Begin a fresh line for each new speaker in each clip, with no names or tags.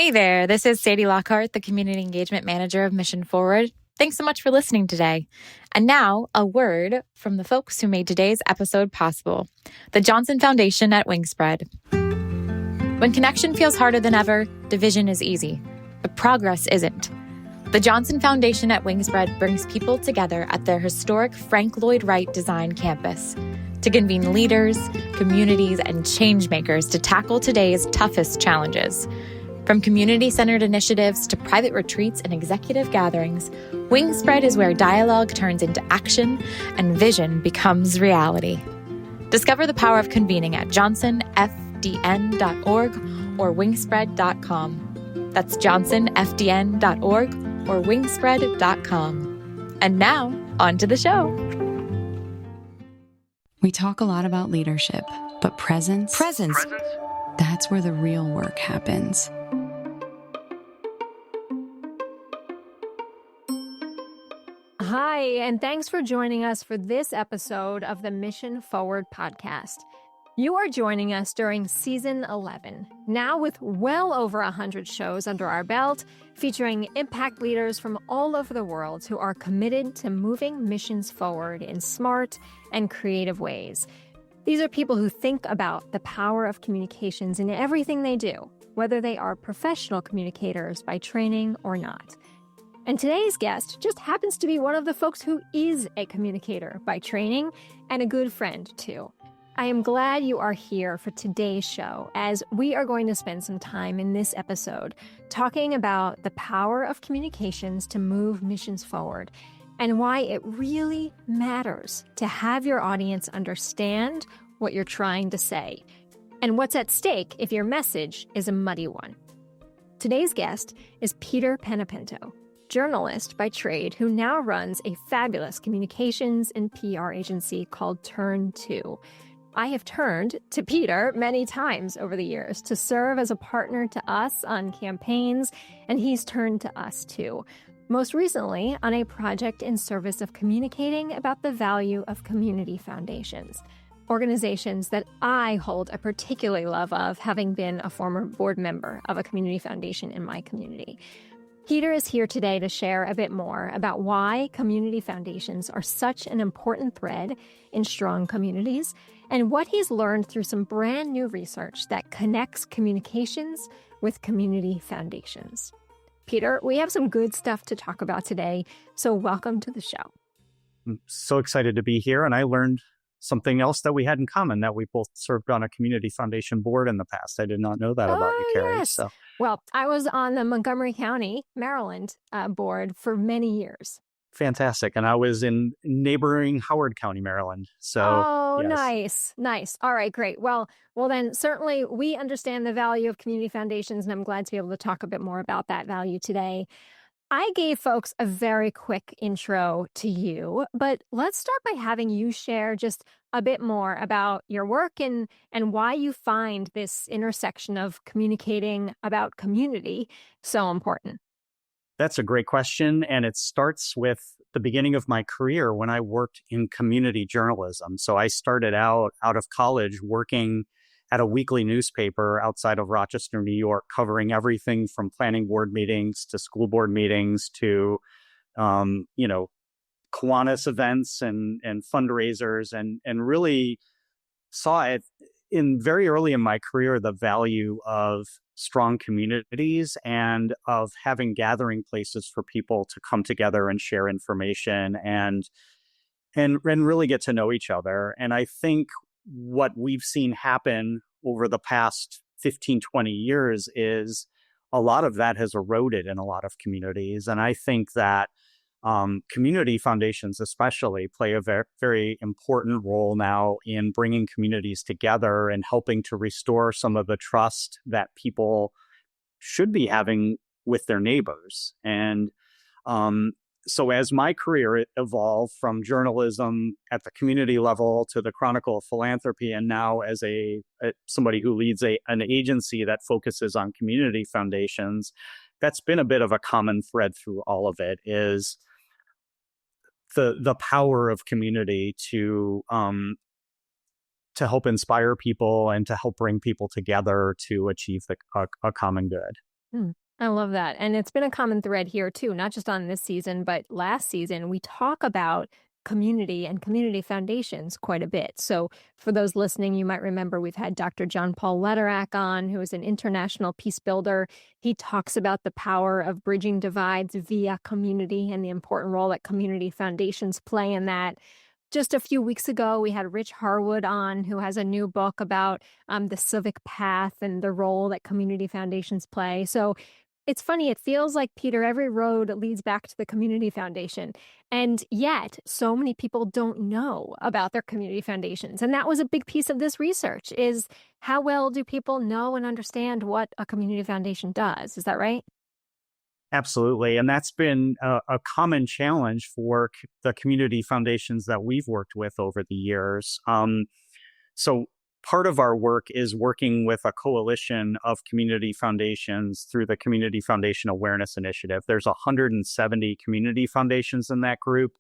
Hey there, this is Sadie Lockhart, the Community Engagement Manager of Mission Forward. Thanks so much for listening today. And now, a word from the folks who made today's episode possible, the Johnson Foundation at Wingspread. When connection feels harder than ever, division is easy, but progress isn't. The Johnson Foundation at Wingspread brings people together at their historic Frank Lloyd Wright Design campus to convene leaders, communities, and changemakers to tackle today's toughest challenges. From community-centered initiatives to private retreats and executive gatherings, Wingspread is where dialogue turns into action and vision becomes reality. Discover the power of convening at johnsonfdn.org or wingspread.com. That's johnsonfdn.org or wingspread.com. And now, on to the show.
We talk a lot about leadership, but presence, that's where the real work happens.
Hi, and thanks for joining us for this episode of the Mission Forward podcast. You are joining us during Season 11, now with well over 100 shows under our belt, featuring impact leaders from all over the world who are committed to moving missions forward in smart and creative ways. These are people who think about the power of communications in everything they do, whether they are professional communicators by training or not. And today's guest just happens to be one of the folks who is a communicator by training and a good friend, too. I am glad you are here for today's show, as we are going to spend some time in this episode talking about the power of communications to move missions forward and why it really matters to have your audience understand what you're trying to say and what's at stake if your message is a muddy one. Today's guest is Peter Panepento, journalist by trade who now runs a fabulous communications and PR agency called Turn 2. I have turned to Peter many times over the years to serve as a partner to us on campaigns, and he's turned to us too. Most recently on a project in service of communicating about the value of community foundations, organizations that I hold a particular love of, having been a former board member of a community foundation in my community. Peter is here today to share a bit more about why community foundations are such an important thread in strong communities and what he's learned through some brand new research that connects communications with community foundations. Peter, we have some good stuff to talk about today, so welcome to the show.
I'm so excited to be here, and I learned something else that we had in common, that we both served on a community foundation board in the past. I did not know that about you, Carrie.
Yes.
So.
Well, I was on the Montgomery County, Maryland board for many years.
Fantastic. And I was in neighboring Howard County, Maryland. So,
yes. Nice. All right, great. Well, then certainly we understand the value of community foundations, and I'm glad to be able to talk a bit more about that value today. I gave folks a very quick intro to you, but let's start by having you share just a bit more about your work and why you find this intersection of communicating about community so important.
That's a great question. And it starts with the beginning of my career when I worked in community journalism. So I started out of college working at a weekly newspaper outside of Rochester, New York, covering everything from planning board meetings to school board meetings to, Kiwanis events and fundraisers, and really saw it very early in my career, the value of strong communities and of having gathering places for people to come together and share information and really get to know each other. And I think what we've seen happen over the past 15, 20 years is a lot of that has eroded in a lot of communities. And I think that community foundations especially play a very, very important role now in bringing communities together and helping to restore some of the trust that people should be having with their neighbors. And so as my career evolved from journalism at the community level to the Chronicle of Philanthropy, and now as somebody who leads an agency that focuses on community foundations, that's been a bit of a common thread through all of it, is the power of community to help inspire people and to help bring people together to achieve a common good.
I love that. And it's been a common thread here too, not just on this season, but last season. We talk about community and community foundations quite a bit. So for those listening, you might remember we've had Dr. John Paul Lederach on, who is an international peace builder. He talks about the power of bridging divides via community and the important role that community foundations play in that. Just a few weeks ago, we had Rich Harwood on, who has a new book about the civic path and the role that community foundations play. So it's funny, it feels like, Peter, every road leads back to the community foundation. And yet, so many people don't know about their community foundations. And that was a big piece of this research, is how well do people know and understand what a community foundation does? Is that right?
Absolutely. And that's been a common challenge for the community foundations that we've worked with over the years. So part of our work is working with a coalition of community foundations through the Community Foundation Awareness Initiative. There's 170 community foundations in that group.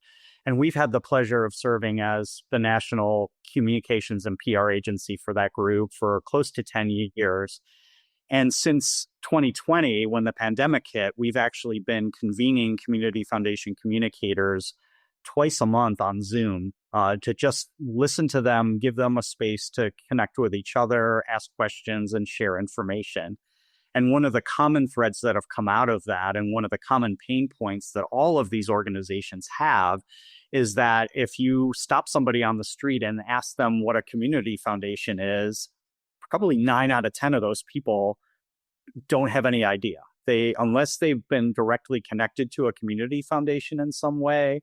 And we've had the pleasure of serving as the national communications and PR agency for that group for close to 10 years. And since 2020, when the pandemic hit, we've actually been convening community foundation communicators twice a month on Zoom to just listen to them, give them a space to connect with each other, ask questions, and share information. And one of the common threads that have come out of that, and one of the common pain points that all of these organizations have, is that if you stop somebody on the street and ask them what a community foundation is, probably 9 out of 10 of those people don't have any idea. Unless they've been directly connected to a community foundation in some way,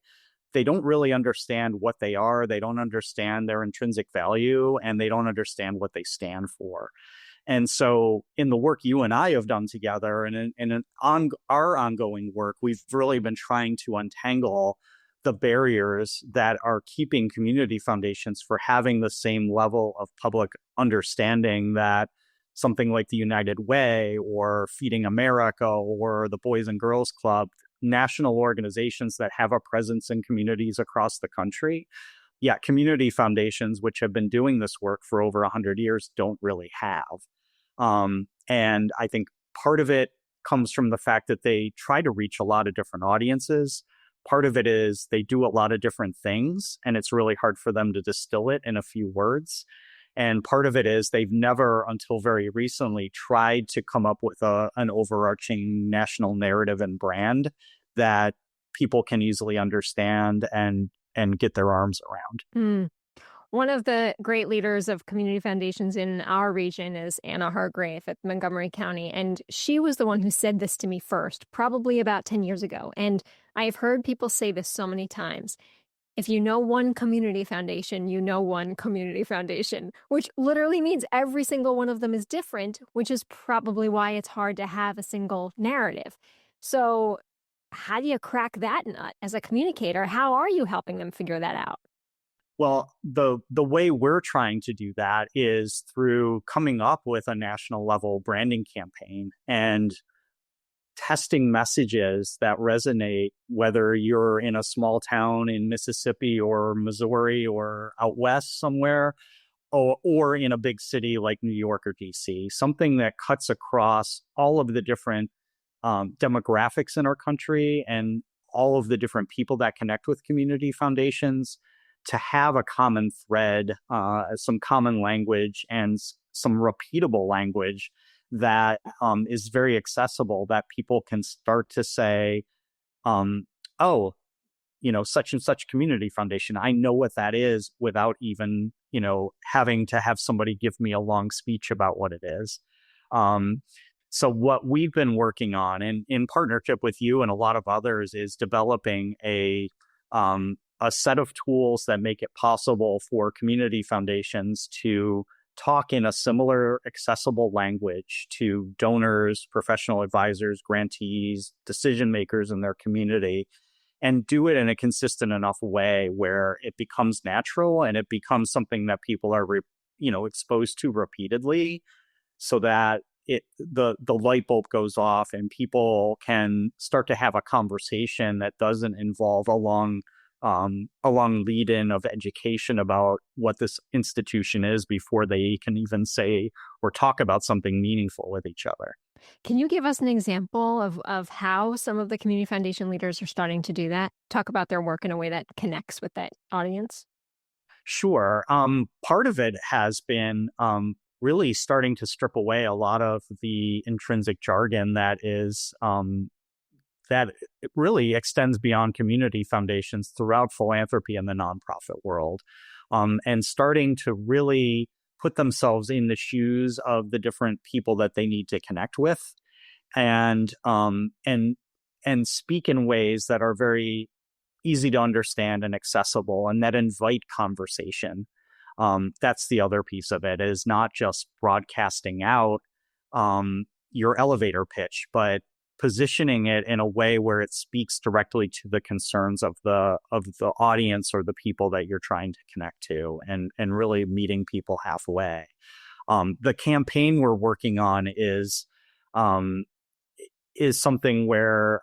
they don't really understand what they are. They don't understand their intrinsic value, and they don't understand what they stand for. And so in the work you and I have done together, and in our ongoing work, we've really been trying to untangle the barriers that are keeping community foundations from having the same level of public understanding that something like the United Way or Feeding America or the Boys and Girls Club, national organizations that have a presence in communities across the country. Yeah, community foundations, which have been doing this work for over 100 years, don't really have. And I think part of it comes from the fact that they try to reach a lot of different audiences. Part of it is they do a lot of different things, and it's really hard for them to distill it in a few words. And part of it is they've never, until very recently, tried to come up with an overarching national narrative and brand that people can easily understand and get their arms around.
One of the great leaders of community foundations in our region is Anna Hargrave at Montgomery County. And she was the one who said this to me first, probably about 10 years ago. And I've heard people say this so many times. If you know one community foundation, you know one community foundation, which literally means every single one of them is different, which is probably why it's hard to have a single narrative. So how do you crack that nut as a communicator? How are you helping them figure that out?
Well, the way we're trying to do that is through coming up with a national level branding campaign and testing messages that resonate, whether you're in a small town in Mississippi or Missouri or out west somewhere, or in a big city like New York or DC, something that cuts across all of the different demographics in our country and all of the different people that connect with community foundations, to have a common thread, some common language, and some repeatable language that is very accessible, that people can start to say, oh, such and such community foundation, I know what that is, without even, having to have somebody give me a long speech about what it is. So what we've been working on, and in partnership with you and a lot of others, is developing a set of tools that make it possible for community foundations to talk in a similar accessible language to donors, professional advisors, grantees, decision makers in their community, and do it in a consistent enough way where it becomes natural and it becomes something that people are exposed to repeatedly, so that the light bulb goes off and people can start to have a conversation that doesn't involve a long lead-in of education about what this institution is before they can even say or talk about something meaningful with each other.
Can you give us an example of how some of the community foundation leaders are starting to do that? Talk about their work in a way that connects with that audience.
Sure. Part of it has been really starting to strip away a lot of the intrinsic jargon that it really extends beyond community foundations throughout philanthropy and the nonprofit world, and starting to really put themselves in the shoes of the different people that they need to connect with, and speak in ways that are very easy to understand and accessible, and that invite conversation. That's the other piece of it, is not just broadcasting out your elevator pitch, but positioning it in a way where it speaks directly to the concerns of the audience or the people that you're trying to connect to, and really meeting people halfway. The campaign we're working on is something where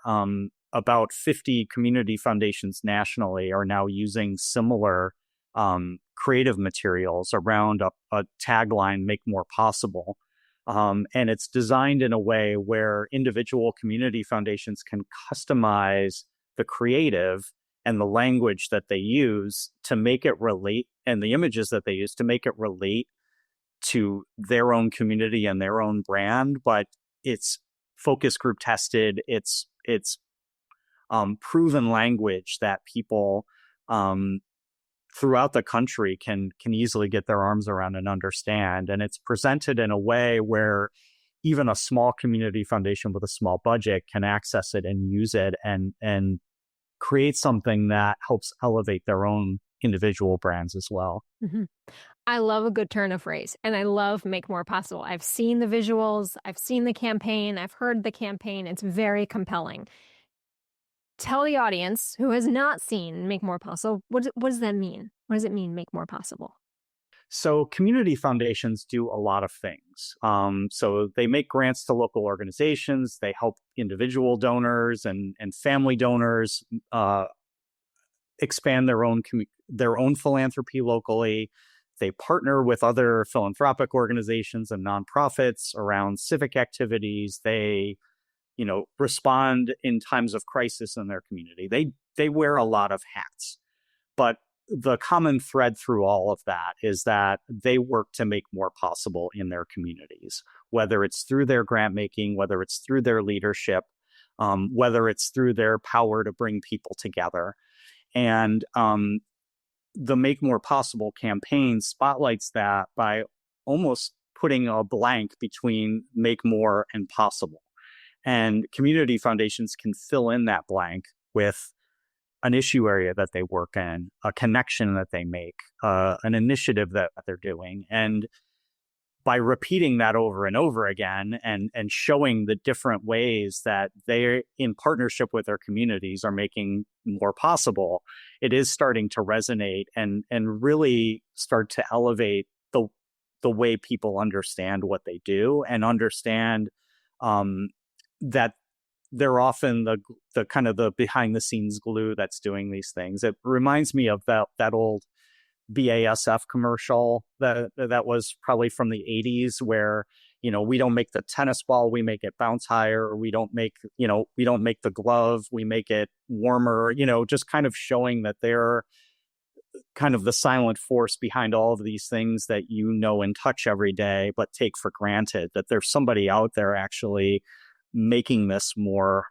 about 50 community foundations nationally are now using similar creative materials around a tagline, "Make More Possible." And it's designed in a way where individual community foundations can customize the creative and the language that they use to make it relate, and the images that they use to make it relate to their own community and their own brand. But it's focus group tested. It's proven language that people throughout the country can easily get their arms around and understand. And it's presented in a way where even a small community foundation with a small budget can access it and use it and create something that helps elevate their own individual brands as well.
Mm-hmm. I love a good turn of phrase, and I love Make More Possible. I've seen the visuals, I've seen the campaign, I've heard the campaign. It's very compelling. Tell the audience who has not seen Make More Possible, what does that mean? What does it mean, Make More Possible?
So community foundations do a lot of things. So they make grants to local organizations. They help individual donors and family donors expand their own philanthropy locally. They partner with other philanthropic organizations and nonprofits around civic activities. They respond in times of crisis in their community. They wear a lot of hats, but the common thread through all of that is that they work to make more possible in their communities, whether it's through their grant making, whether it's through their leadership, whether it's through their power to bring people together. And the Make More Possible campaign spotlights that by almost putting a blank between make more and possible. And community foundations can fill in that blank with an issue area that they work in, a connection that they make, an initiative that they're doing. And by repeating that over and over again and showing the different ways that they're in partnership with their communities are making more possible, it is starting to resonate and really start to elevate the way people understand what they do and understand that they're often the kind of the behind the scenes glue that's doing these things. It reminds me of that old BASF commercial that was probably from the 80s where, we don't make the tennis ball, we make it bounce higher, or we don't make the glove, we make it warmer, just kind of showing that they're kind of the silent force behind all of these things that and touch every day, but take for granted, that there's somebody out there actually making this more,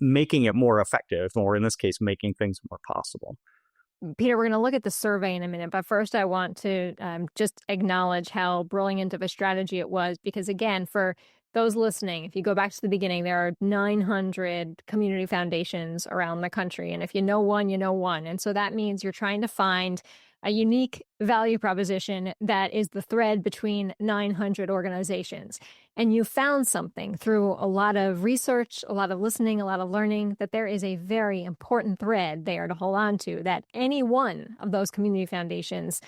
making it more effective, or in this case, making things more possible.
Peter, we're going to look at the survey in a minute, but first I want to just acknowledge how brilliant of a strategy it was, because again, for those listening, if you go back to the beginning, there are 900 community foundations around the country. And if you know one, you know one. And so that means you're trying to find a unique value proposition that is the thread between 900 organizations. And you found something through a lot of research, a lot of listening, a lot of learning, that there is a very important thread there to hold on to, that any one of those community foundations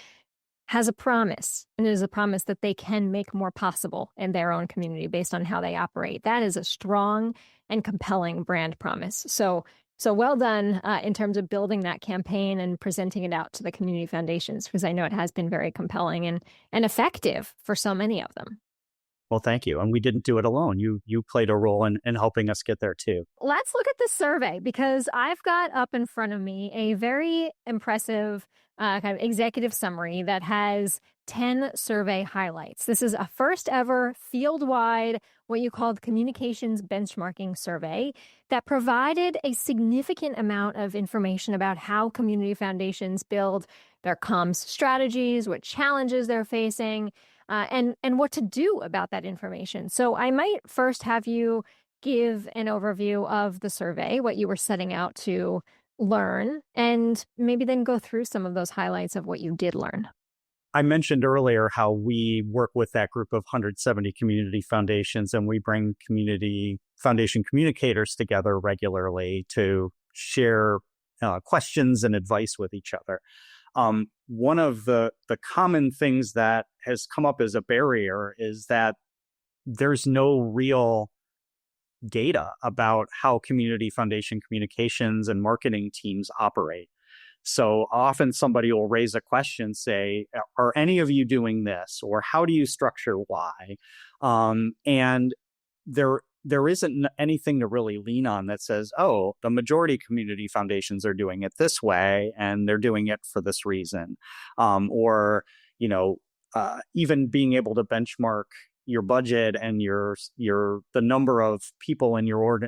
has a promise, and it is a promise that they can make more possible in their own community based on how they operate. That is a strong and compelling brand promise. So well done in terms of building that campaign and presenting it out to the community foundations, because I know it has been very compelling and effective for so many of them.
Well, thank you. And we didn't do it alone. You played a role in helping us get there too.
Let's look at the survey, because I've got up in front of me a very impressive kind of executive summary that has 10 survey highlights. This is a first ever field-wide, what you called communications benchmarking survey that provided a significant amount of information about how community foundations build their comms strategies, what challenges they're facing, and what to do about that information. So I might first have you give an overview of the survey, what you were setting out to learn, and maybe then go through some of those highlights of what you did learn.
I mentioned earlier how we work with that group of 170 community foundations, and we bring community foundation communicators together regularly to share questions and advice with each other. One of the common things that has come up as a barrier is that there's no real data about how community foundation communications and marketing teams operate. So often somebody will raise a question, say, are any of you doing this? Or how do you structure Y? And there isn't anything to really lean on that says, oh, the majority of community foundations are doing it this way, and they're doing it for this reason. Or, even being able to benchmark your budget and the number of people in your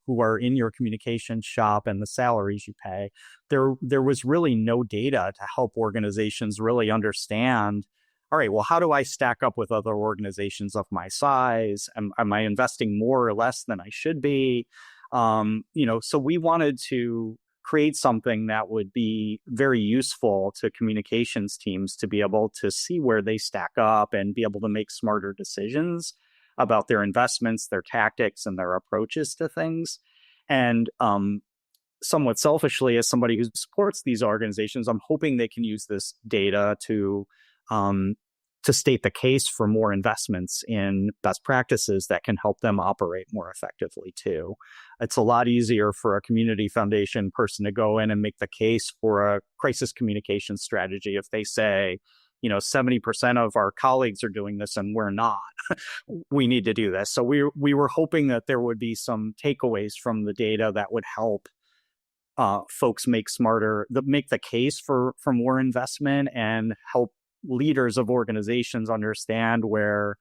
who are in your communication shop and the salaries you pay. There was really no data to help organizations really understand, all right, well, how do I stack up with other organizations of my size? Am I investing more or less than I should be? So we wanted to create something that would be very useful to communications teams to be able to see where they stack up and be able to make smarter decisions about their investments, their tactics, and their approaches to things. And somewhat selfishly, as somebody who supports these organizations, I'm hoping they can use this data to state the case for more investments in best practices that can help them operate more effectively too. It's a lot easier for a community foundation person to go in and make the case for a crisis communication strategy if they say, 70% of our colleagues are doing this and we're not. We need to do this. So we were hoping that there would be some takeaways from the data that would help folks make the case for more investment and help leaders of organizations understand where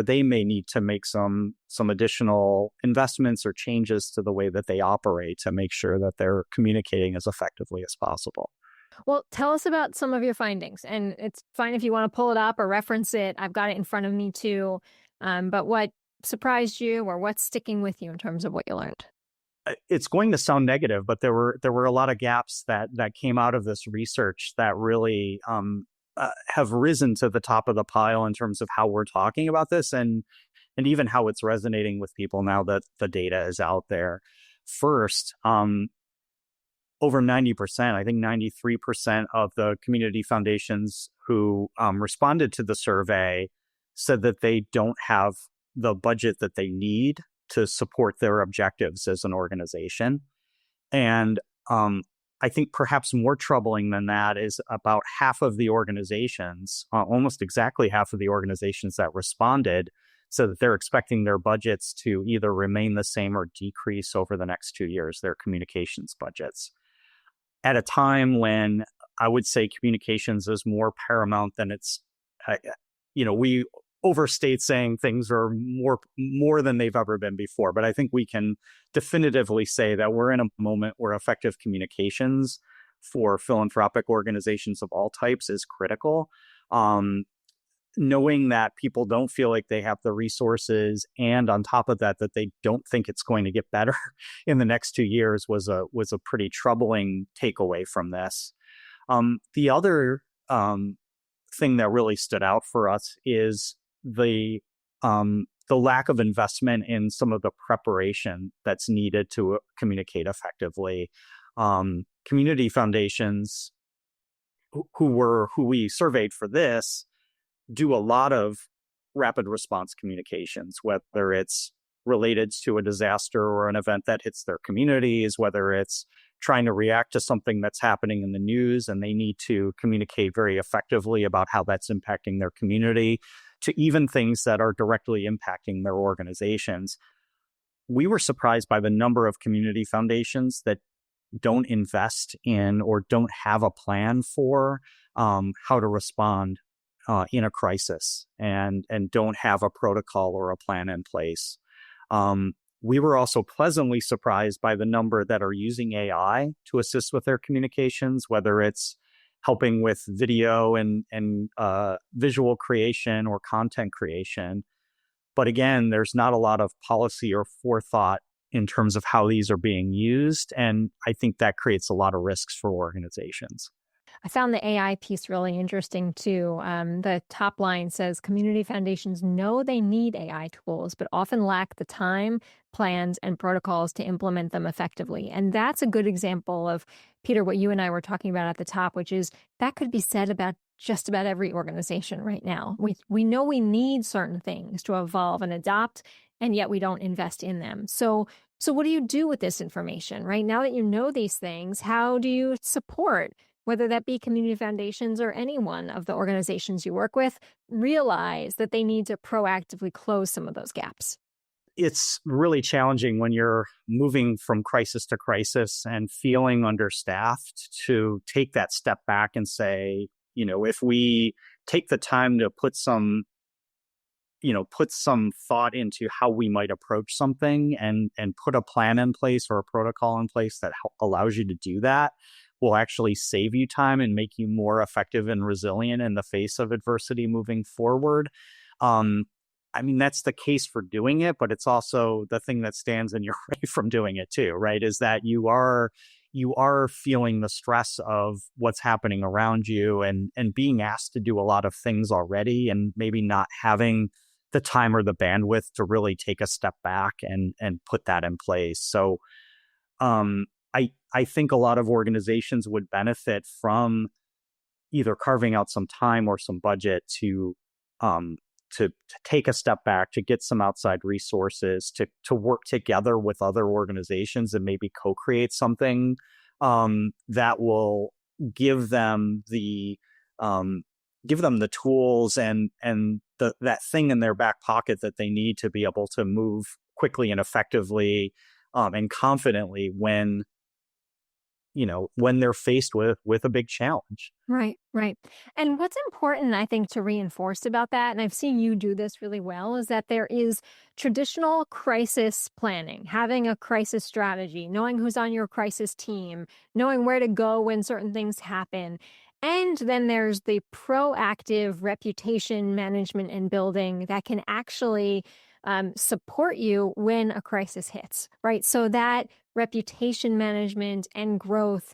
they may need to make some additional investments or changes to the way that they operate to make sure that they're communicating as effectively as possible.
Well, tell us about some of your findings, and it's fine if you want to pull it up or reference it. I've got it in front of me too. But what surprised you, or what's sticking with you in terms of what you learned?
It's going to sound negative, but there were a lot of gaps that came out of this research that really have risen to the top of the pile in terms of how we're talking about this and even how it's resonating with people now that the data is out there. First, over 90%, I think 93% of the community foundations who responded to the survey said that they don't have the budget that they need to support their objectives as an organization. And I think perhaps more troubling than that is about half of the organizations, almost exactly half of the organizations that responded, so that they're expecting their budgets to either remain the same or decrease over the next 2 years, their communications budgets. At a time when I would say communications is more paramount than it's, we overstate saying things are more than they've ever been before. But I think we can definitively say that we're in a moment where effective communications for philanthropic organizations of all types is critical. Knowing that people don't feel like they have the resources, and on top of that they don't think it's going to get better in the next 2 years was a pretty troubling takeaway from this. The other thing that really stood out for us is the lack of investment in some of the preparation that's needed to communicate effectively. Community foundations who we surveyed for this do a lot of rapid response communications, whether it's related to a disaster or an event that hits their communities, whether it's trying to react to something that's happening in the news and they need to communicate very effectively about how that's impacting their community. to even things that are directly impacting their organizations. We were surprised by the number of community foundations that don't invest in or don't have a plan for how to respond in a crisis, and don't have a protocol or a plan in place. We were also pleasantly surprised by the number that are using AI to assist with their communications, whether it's helping with video and visual creation or content creation. But again, there's not a lot of policy or forethought in terms of how these are being used. And I think that creates a lot of risks for organizations.
I found the AI piece really interesting too. The top line says community foundations know they need AI tools, but often lack the time, plans, and protocols to implement them effectively. And that's a good example of, Peter, what you and I were talking about at the top, which is that could be said about just about every organization right now. We know we need certain things to evolve and adopt, and yet we don't invest in them. So what do you do with this information, right? Now that you know these things, how do you support, whether that be community foundations or any one of the organizations you work with, realize that they need to proactively close some of those gaps?
It's really challenging when you're moving from crisis to crisis and feeling understaffed to take that step back and say, if we take the time to put some thought into how we might approach something and put a plan in place or a protocol in place that allows you to do that, will actually save you time and make you more effective and resilient in the face of adversity moving forward. That's the case for doing it, but it's also the thing that stands in your way from doing it too, right? Is that you are feeling the stress of what's happening around you and being asked to do a lot of things already, and maybe not having the time or the bandwidth to really take a step back and put that in place. So I think a lot of organizations would benefit from either carving out some time or some budget to take a step back, to get some outside resources, to work together with other organizations and maybe co-create something that will give them the tools and that thing in their back pocket that they need to be able to move quickly and effectively and confidently when they're faced with a big challenge.
Right. And what's important, I think, to reinforce about that, and I've seen you do this really well, is that there is traditional crisis planning, having a crisis strategy, knowing who's on your crisis team, knowing where to go when certain things happen. And then there's the proactive reputation management and building that can actually support you when a crisis hits, right? So that reputation management and growth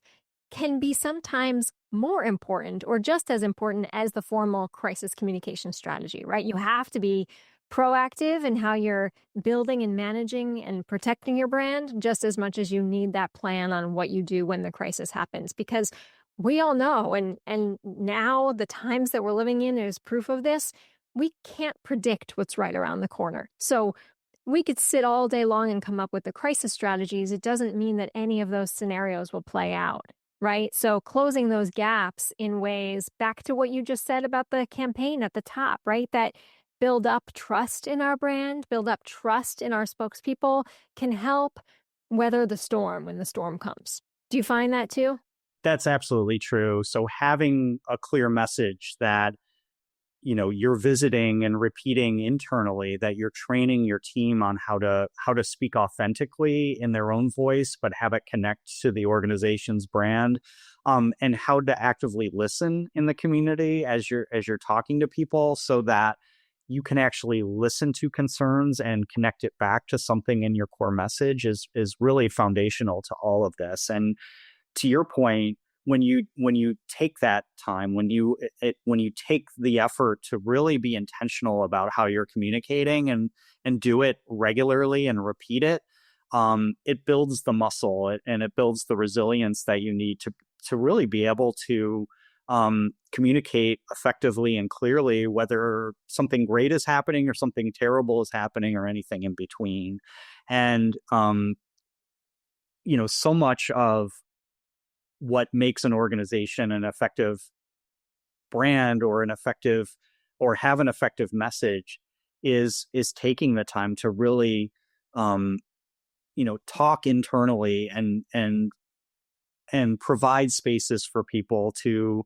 can be sometimes more important or just as important as the formal crisis communication strategy, right? You have to be proactive in how you're building and managing and protecting your brand just as much as you need that plan on what you do when the crisis happens. Because we all know, and now the times that we're living in is proof of this, we can't predict what's right around the corner. So we could sit all day long and come up with the crisis strategies. It doesn't mean that any of those scenarios will play out, right? So closing those gaps in ways, back to what you just said about the campaign at the top, right? That build up trust in our brand, build up trust in our spokespeople, can help weather the storm when the storm comes. Do you find that too?
That's absolutely true. So having a clear message that you're visiting and repeating internally, that you're training your team on how to speak authentically in their own voice, but have it connect to the organization's brand, and how to actively listen in the community as you're talking to people, so that you can actually listen to concerns and connect it back to something in your core message is really foundational to all of this. And to your point, when you take that time, when you take the effort to really be intentional about how you're communicating and do it regularly and repeat it, it builds the muscle and it builds the resilience that you need to really be able to communicate effectively and clearly, whether something great is happening or something terrible is happening or anything in between. And so much of what makes an organization an effective brand or an effective or have an effective message is taking the time to really talk internally and provide spaces for people to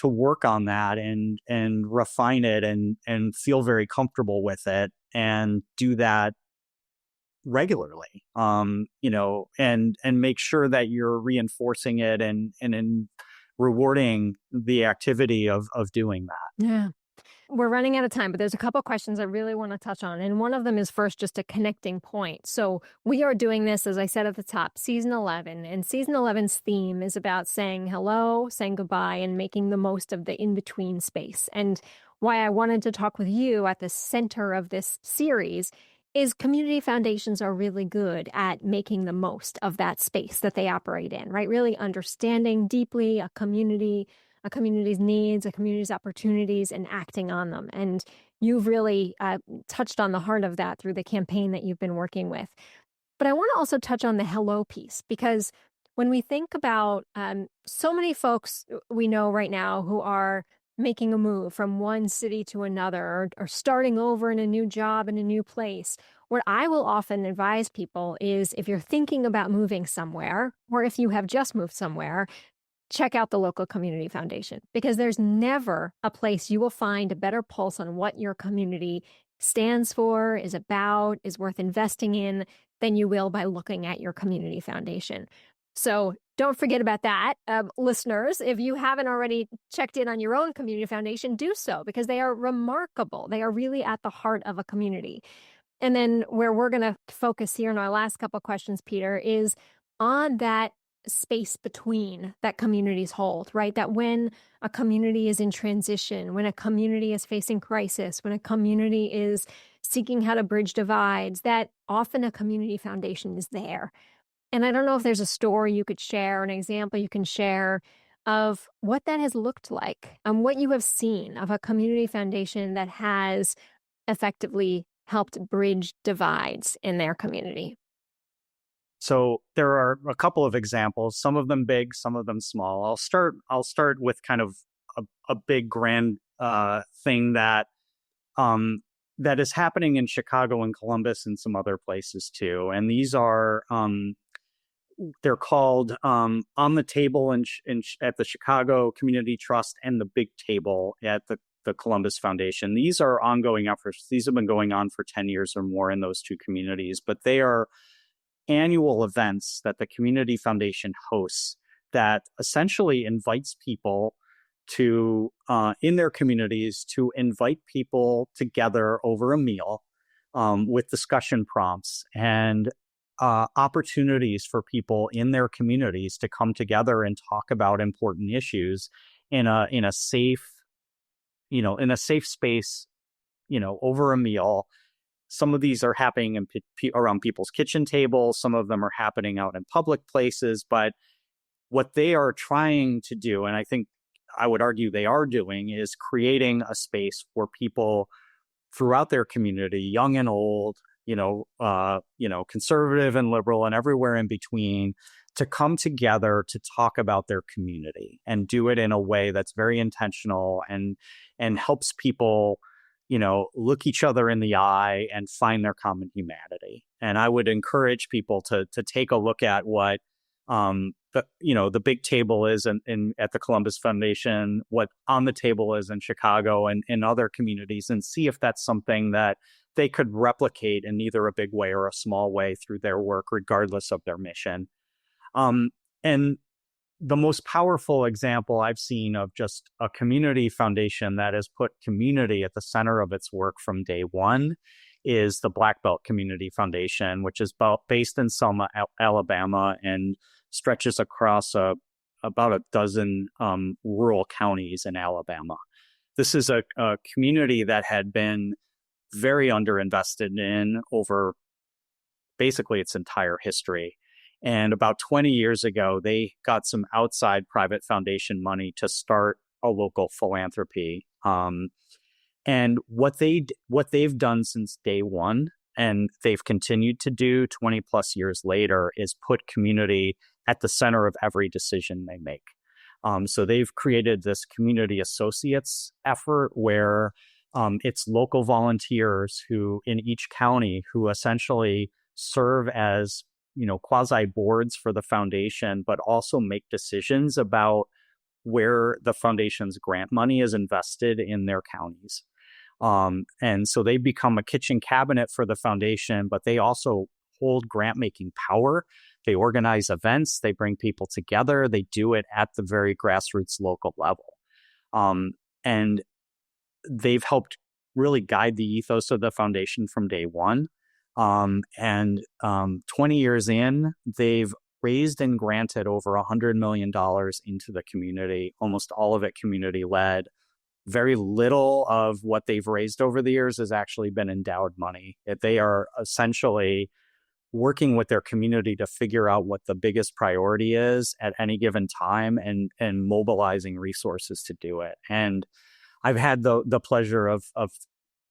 work on that and refine it and feel very comfortable with it and do that regularly, and make sure that you're reinforcing it and rewarding the activity of doing that.
Yeah. We're running out of time, but there's a couple questions I really want to touch on. And one of them is first just a connecting point. So we are doing this, as I said at the top, season 11. And season 11's theme is about saying hello, saying goodbye, and making the most of the in-between space. And why I wanted to talk with you at the center of this series is community foundations are really good at making the most of that space that they operate in, right? Really understanding deeply a community's needs, a community's opportunities, and acting on them. And you've really touched on the heart of that through the campaign that you've been working with. But I want to also touch on the hello piece, because when we think about so many folks we know right now who are making a move from one city to another, or starting over in a new job in a new place, what I will often advise people is, if you're thinking about moving somewhere, or if you have just moved somewhere, check out the local community foundation, because there's never a place you will find a better pulse on what your community stands for, is about, is worth investing in, than you will by looking at your community foundation. So don't forget about that. Listeners, if you haven't already checked in on your own community foundation, do so, because they are remarkable. They are really at the heart of a community. And then where we're going to focus here in our last couple of questions, Peter, is on that space between that communities hold, right? That when a community is in transition, when a community is facing crisis, when a community is seeking how to bridge divides, that often a community foundation is there. And I don't know if there's a story you could share, an example you can share of what that has looked like, and what you have seen of a community foundation that has effectively helped bridge divides in their community.
So there are a couple of examples, some of them big, some of them small. I'll start with kind of a big grand thing that is happening in Chicago and Columbus and some other places too. And these are they're called On the Table at the Chicago Community Trust and the Big Table at the Columbus Foundation. These are ongoing efforts. These have been going on for 10 years or more in those two communities, but they are annual events that the Community Foundation hosts that essentially invites people to, in their communities, to invite people together over a meal with discussion prompts and opportunities for people in their communities to come together and talk about important issues in a safe space, over a meal. Some of these are happening around people's kitchen tables. Some of them are happening out in public places. But what they are trying to do, and I think I would argue they are doing, is creating a space for people throughout their community, young and old, conservative and liberal and everywhere in between, to come together to talk about their community and do it in a way that's very intentional and helps people look each other in the eye and find their common humanity. And I would encourage people to take a look at what the Big Table is at the Columbus Foundation, what On the Table is in Chicago and in other communities, and see if that's something that they could replicate in either a big way or a small way through their work, regardless of their mission. And the most powerful example I've seen of just a community foundation that has put community at the center of its work from day one is the Black Belt Community Foundation, which is based in Selma, Alabama, and stretches across about a dozen rural counties in Alabama. This is a community that had been very underinvested in over basically its entire history. And about 20 years ago, they got some outside private foundation money to start a local philanthropy. And what they've done since day one, and they've continued to do 20 plus years later, is put community at the center of every decision they make. So they've created this community associates effort where it's local volunteers who in each county who essentially serve as, quasi boards for the foundation, but also make decisions about where the foundation's grant money is invested in their counties. And so they become a kitchen cabinet for the foundation, but they also hold grant-making power. They organize events, they bring people together, they do it at the very grassroots local level. And they've helped really guide the ethos of the foundation from day one. 20 years in, they've raised and granted over $100 million into the community, almost all of it community-led. Very little of what they've raised over the years has actually been endowed money. They are essentially working with their community to figure out what the biggest priority is at any given time and mobilizing resources to do it. And I've had the pleasure of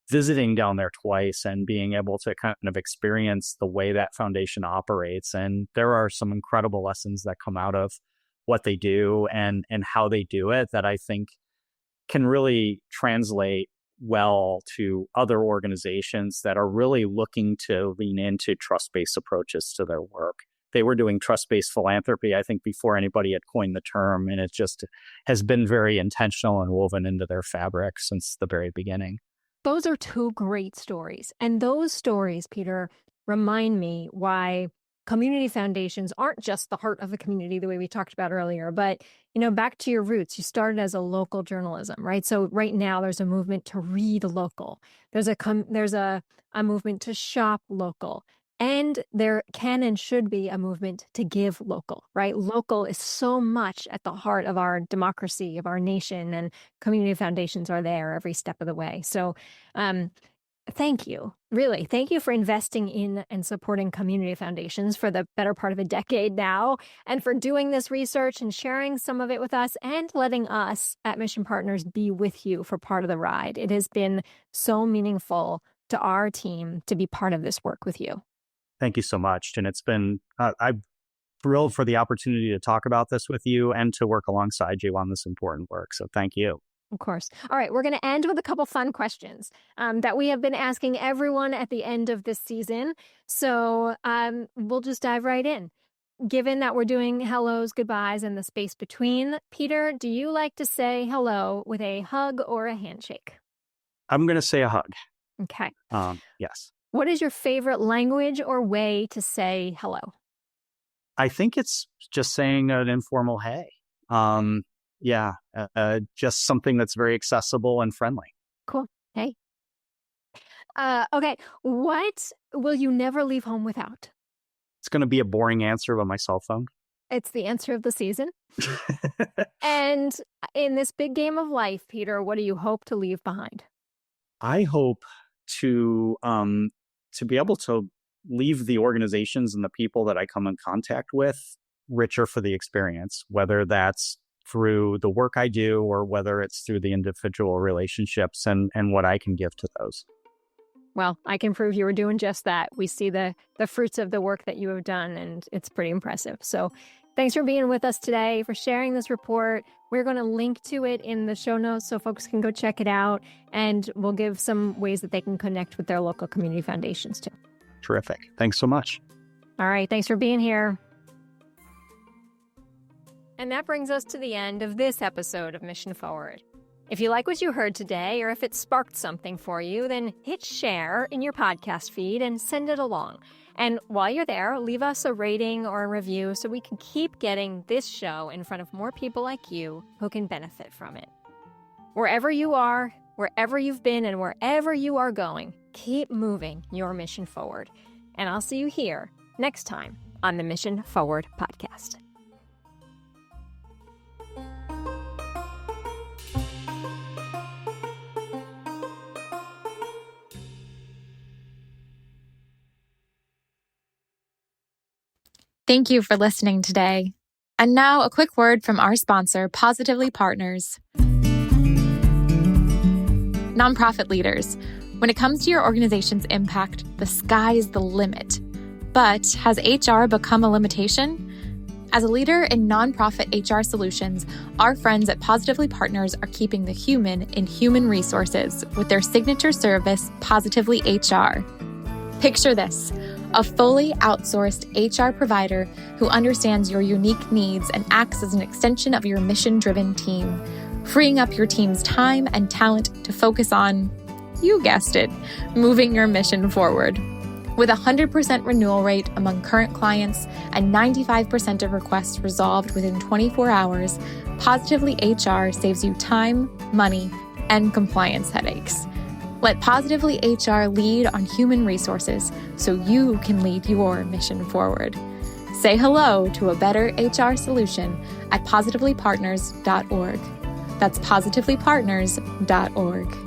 visiting down there twice and being able to kind of experience the way that foundation operates. And there are some incredible lessons that come out of what they do and how they do it that I think can really translate well to other organizations that are really looking to lean into trust-based approaches to their work. They were doing trust-based philanthropy, I think, before anybody had coined the term, and it just has been very intentional and woven into their fabric since the very beginning.
Those are two great stories. And those stories, Peter, remind me why community foundations aren't just the heart of the community the way we talked about earlier, but, back to your roots, you started as a local journalism, right? So right now there's a movement to read local. There's a movement to shop local. And there can and should be a movement to give local, right? Local is so much at the heart of our democracy, of our nation, and community foundations are there every step of the way. So thank you. Really, thank you for investing in and supporting community foundations for the better part of a decade now, and for doing this research and sharing some of it with us and letting us at Mission Partners be with you for part of the ride. It has been so meaningful to our team to be part of this work with you.
Thank you so much. And it's been, I'm thrilled for the opportunity to talk about this with you and to work alongside you on this important work. So thank you.
Of course. All right. We're going to end with a couple fun questions that we have been asking everyone at the end of this season. So we'll just dive right in. Given that we're doing hellos, goodbyes, and the space between, Peter, do you like to say hello with a hug or a handshake?
I'm going to say a hug.
Okay.
Yes.
What is your favorite language or way to say hello?
I think it's just saying an informal hey. Just something that's very accessible and friendly.
Cool. Hey. Okay. What will you never leave home without?
It's going to be a boring answer, but my cell phone.
It's the answer of the season. And in this big game of life, Peter, what do you hope to leave behind?
I hope to be able to leave the organizations and the people that I come in contact with richer for the experience, whether that's through the work I do or whether it's through the individual relationships and what I can give to those.
Well, I can prove you were doing just that. We see the fruits of the work that you have done, and it's pretty impressive. So thanks for being with us today, for sharing this report. We're going to link to it in the show notes so folks can go check it out, and we'll give some ways that they can connect with their local community foundations too.
Terrific. Thanks so much.
All right. Thanks for being here. And that brings us to the end of this episode of Mission Forward. If you like what you heard today, or if it sparked something for you, then hit share in your podcast feed and send it along. And while you're there, leave us a rating or a review so we can keep getting this show in front of more people like you who can benefit from it. Wherever you are, wherever you've been, and wherever you are going, keep moving your mission forward. And I'll see you here next time on the Mission Forward podcast.
Thank you for listening today. And now a quick word from our sponsor, Positively Partners. Nonprofit leaders, when it comes to your organization's impact, the sky is the limit. But has HR become a limitation? As a leader in nonprofit HR solutions, our friends at Positively Partners are keeping the human in human resources with their signature service, Positively HR. Picture this: a fully outsourced HR provider who understands your unique needs and acts as an extension of your mission-driven team, freeing up your team's time and talent to focus on, you guessed it, moving your mission forward. With a 100% renewal rate among current clients and 95% of requests resolved within 24 hours, Positively HR saves you time, money, and compliance headaches. Let Positively HR lead on human resources so you can lead your mission forward. Say hello to a better HR solution at positivelypartners.org. That's positivelypartners.org.